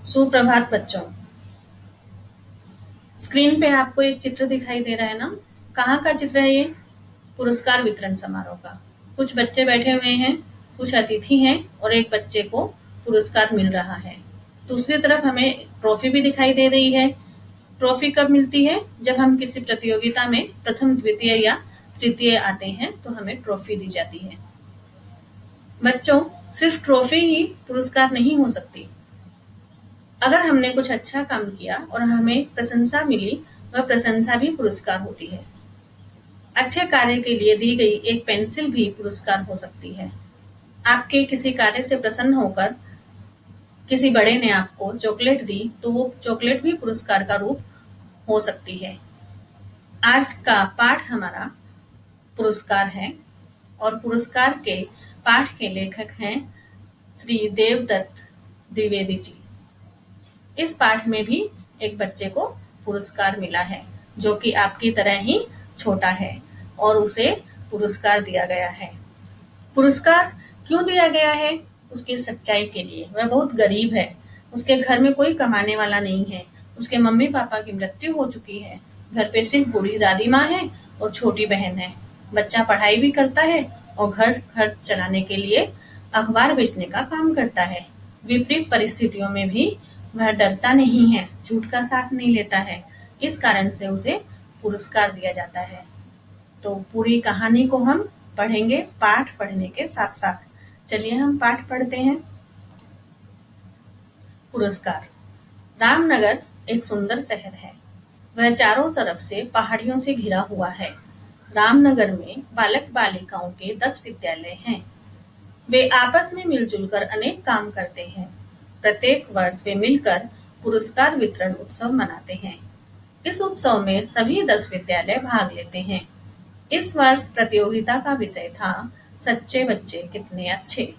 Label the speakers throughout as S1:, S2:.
S1: सुप्रभात बच्चों। स्क्रीन पे आपको एक चित्र दिखाई दे रहा है ना? कहाँ का चित्र है ये? पुरस्कार वितरण समारोह का। कुछ बच्चे बैठे हुए हैं, कुछ अतिथि हैं और एक बच्चे को पुरस्कार मिल रहा है। दूसरी तरफ हमें ट्रॉफी भी दिखाई दे रही है। ट्रॉफी कब मिलती है? जब हम किसी प्रतियोगिता में प्रथम, द्वितीय या तृतीय आते हैं तो हमें ट्रॉफी दी जाती है। बच्चों, सिर्फ ट्रॉफी ही पुरस्कार नहीं हो सकती। अगर हमने कुछ अच्छा काम किया और हमें प्रशंसा मिली, वह प्रशंसा भी पुरस्कार होती है। अच्छे कार्य के लिए दी गई एक पेंसिल भी पुरस्कार हो सकती है। आपके किसी कार्य से प्रसन्न होकर किसी बड़े ने आपको चॉकलेट दी तो वो चॉकलेट भी पुरस्कार का रूप हो सकती है। आज का पाठ हमारा पुरस्कार है और पुरस्कार के पाठ के लेखक हैं श्री देवदत्त द्विवेदी जी। इस पाठ में भी एक बच्चे को पुरस्कार मिला है जो कि आपकी तरह ही छोटा है और उसे पुरस्कार दिया गया है। पुरस्कार क्यों दिया गया है? उसकी सच्चाई के लिए। वह बहुत गरीब है, उसके घर में कोई कमाने वाला नहीं है, उसके मम्मी पापा की मृत्यु हो चुकी है, घर पे सिर्फ बूढ़ी दादी माँ है और छोटी बहन है। बच्चा पढ़ाई भी करता है और घर खर्च चलाने के लिए अखबार बेचने का काम करता है। विपरीत परिस्थितियों में भी वह डरता नहीं है, झूठ का साथ नहीं लेता है। इस कारण से उसे पुरस्कार दिया जाता है। तो पूरी कहानी को हम पढ़ेंगे पाठ पढ़ने के साथ साथ। चलिए हम पाठ पढ़ते हैं। पुरस्कार। रामनगर एक सुंदर शहर है। वह चारों तरफ से पहाड़ियों से घिरा हुआ है। रामनगर में बालक बालिकाओं के 10 विद्यालय हैं। वे आपस में मिलजुल कर अनेक काम करते हैं। प्रत्येक वर्ष वे मिलकर पुरस्कार वितरण उत्सव मनाते हैं। इस उत्सव में सभी 10 विद्यालय भाग लेते हैं। इस वर्ष प्रतियोगिता का विषय था सच्चे बच्चे कितने अच्छे।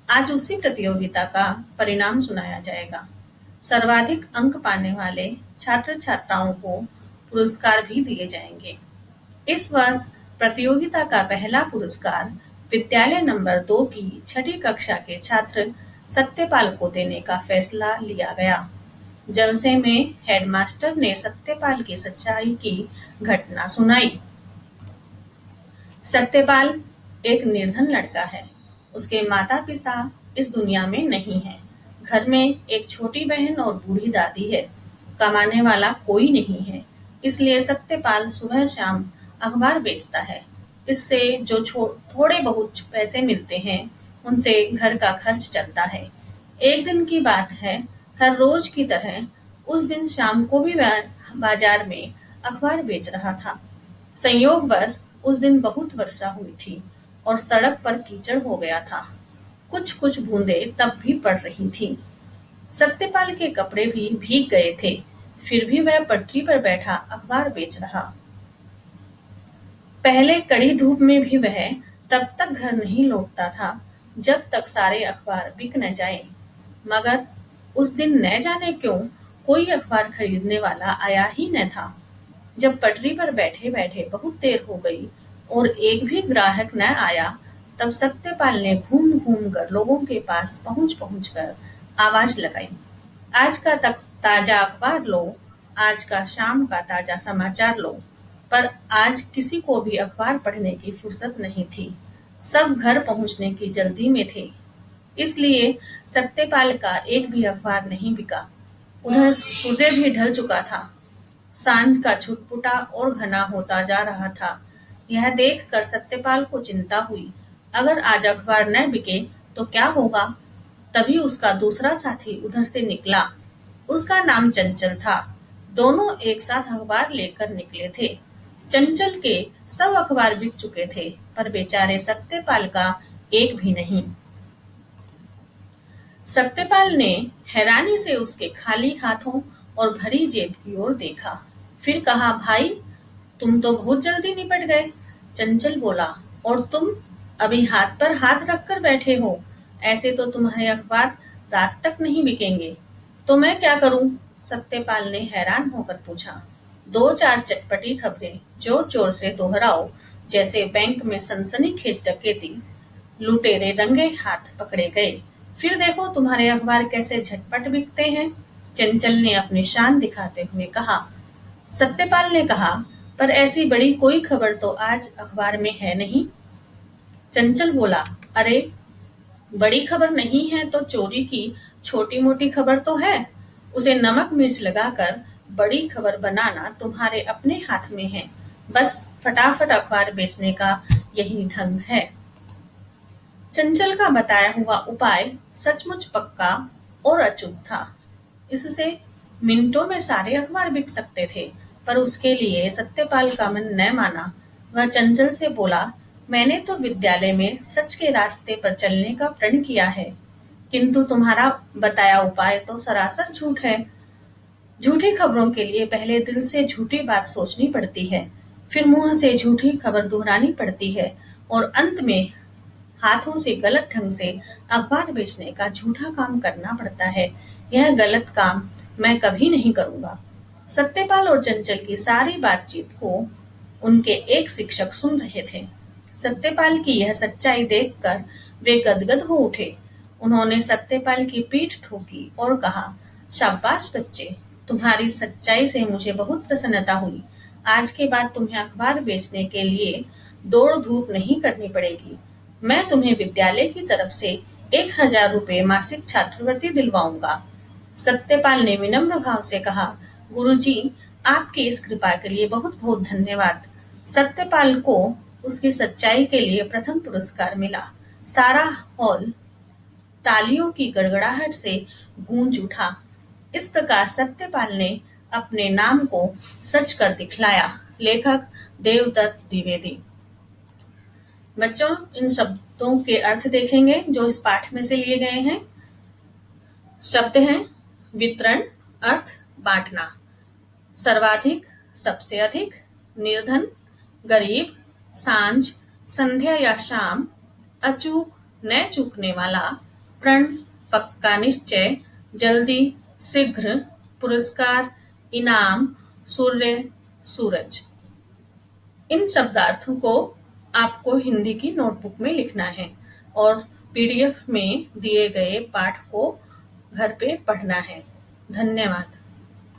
S1: आज उसी प्रतियोगिता का परिणाम सुनाया जाएगा। सर्वाधिक अंक पाने वाले छात्र छात्राओं को पुरस्कार भी दिए जाएंगे। इस वर्ष प्रतियोगिता का पहला पुरस्कार विद्यालय नंबर 2 की 6ठी कक्षा के छात्र सत्यपाल को देने का फैसला लिया गया। जलसे में हेडमास्टर ने सत्यपाल की सच्चाई की घटना सुनाई। सत्यपाल एक निर्धन लड़का है। उसके माता पिता इस दुनिया में नहीं है। घर में एक छोटी बहन और बूढ़ी दादी है। कमाने वाला कोई नहीं है, इसलिए सत्यपाल सुबह शाम अखबार बेचता है। इससे जो थोड़े बहुत पैसे मिलते हैं उनसे घर का खर्च चलता है। एक दिन की बात है, हर रोज की तरह उस दिन शाम को भी वह बाजार में अखबार बेच रहा था। संयोगवश उस दिन बहुत वर्षा हुई थी और सड़क पर कीचड़ हो गया था। कुछ कुछ बूंदें तब भी पड़ रही थी। सत्यपाल के कपड़े भी भीग गए थे, फिर भी वह पटरी पर बैठा अखबार बेच रहा। पहले कड़ी धूप में भी वह तब तक घर नहीं लौटता था जब तक सारे अखबार बिक न जाए। मगर उस दिन न जाने क्यों कोई अखबार खरीदने वाला आया ही न था। जब पटरी पर बैठे बैठे बहुत देर हो गई और एक भी ग्राहक न आया, तब सत्यपाल ने घूम घूम कर लोगों के पास पहुंच कर आवाज लगाई, आज का ताजा अखबार लो, आज का शाम का ताजा समाचार लो। पर आज किसी को भी अखबार पढ़ने की फुर्सत नहीं थी। सब घर पहुंचने की जल्दी में थे, इसलिए सत्यपाल का एक भी अखबार नहीं बिका। उधर सूर्य भी ढल चुका था। सांझ का छुटपुटा और घना होता जा रहा था। यह देखकर सत्यपाल को चिंता हुई, अगर आज अखबार न बिके तो क्या होगा। तभी उसका दूसरा साथी उधर से निकला। उसका नाम चंचल था। दोनों एक साथ अखबार लेकर निकले थे। चंचल के सब अखबार बिक चुके थे, पर बेचारे सत्यपाल का एक भी नहीं। सत्यपाल ने हैरानी से उसके खाली हाथों और भरी जेब की ओर देखा। फिर कहा, भाई तुम तो बहुत जल्दी निपट गए। चंचल बोला, और तुम अभी हाथ पर हाथ रखकर बैठे हो। ऐसे तो तुम्हारे अखबार रात तक नहीं बिकेंगे। तो मैं क्या करूं? सत्यपाल ने हैरान होकर पूछा। 2-4 चटपटी खबरें जोर जोर से दोहराओ, जैसे बैंक में सनसनीखेज डकैती, लुटेरे रंगे हाथ पकड़े गए, फिर देखो तुम्हारे अखबार कैसे झटपट बिकते हैं। चंचल ने अपनी शान दिखाते हुए कहा। सत्यपाल ने कहा, पर ऐसी बड़ी कोई खबर तो आज अखबार में है नहीं। चंचल बोला, अरे बड़ी खबर नहीं है तो चोरी की छोटी मोटी खबर तो है। उसे नमक मिर्च लगाकर बड़ी खबर बनाना तुम्हारे अपने हाथ में है। बस फटाफट अखबार बेचने का यही ढंग है। चंचल का बताया हुआ उपाय सचमुच पक्का और अचूक था। इससे मिनटों में सारे अखबार बिक सकते थे, पर उसके लिए सत्यपाल का मन न माना। वह चंचल से बोला, मैंने तो विद्यालय में सच के रास्ते पर चलने का प्रण किया है, किंतु तुम्हारा बताया उपाय तो सरासर झूठ है। झूठी खबरों के लिए पहले दिल से झूठी बात सोचनी पड़ती है, फिर मुंह से झूठी खबर दोहरानी पड़ती है और अंत में हाथों से गलत ढंग से अखबार बेचने का झूठा काम करना पड़ता है। यह गलत काम मैं कभी नहीं करूंगा। सत्यपाल और चंचल की सारी बातचीत को उनके एक शिक्षक सुन रहे थे। सत्यपाल की यह सच्चाई देखकर वे गदगद हो उठे। उन्होंने सत्यपाल की पीठ ठोकी और कहा, शाबाश बच्चे, तुम्हारी सच्चाई से मुझे बहुत प्रसन्नता हुई। आज के बाद तुम्हें अखबार बेचने के लिए दौड़ धूप नहीं करनी पड़ेगी। मैं तुम्हें विद्यालय की तरफ से 1,000 रुपए मासिक छात्रवृत्ति दिलवाऊंगा। सत्यपाल ने विनम्र भाव से कहा, गुरुजी, आपकी इस कृपा के लिए बहुत बहुत धन्यवाद। सत्यपाल को उसकी सच्चाई के लिए प्रथम पुरस्कार मिला। सारा हॉल तालियों की गड़गड़ाहट से गूंज उठा। इस प्रकार सत्यपाल ने अपने नाम को सच कर दिखलाया। लेखक देवदत्त द्विवेदी। बच्चों, इन शब्दों के अर्थ देखेंगे जो इस पाठ में से लिए गए हैं। शब्द हैं वितरण, अर्थ बांटना, सर्वाधिक सबसे अधिक, निर्धन गरीब, सांझ संध्या या शाम, अचूक न चूकने वाला, प्रण पक्का निश्चय, जल्दी शीघ्र, पुरस्कार इनाम, सूर्य सूरज। इन शब्दार्थों को आपको हिंदी की नोटबुक में लिखना है और पीडीएफ में दिए गए पाठ को घर पे पढ़ना है। धन्यवाद।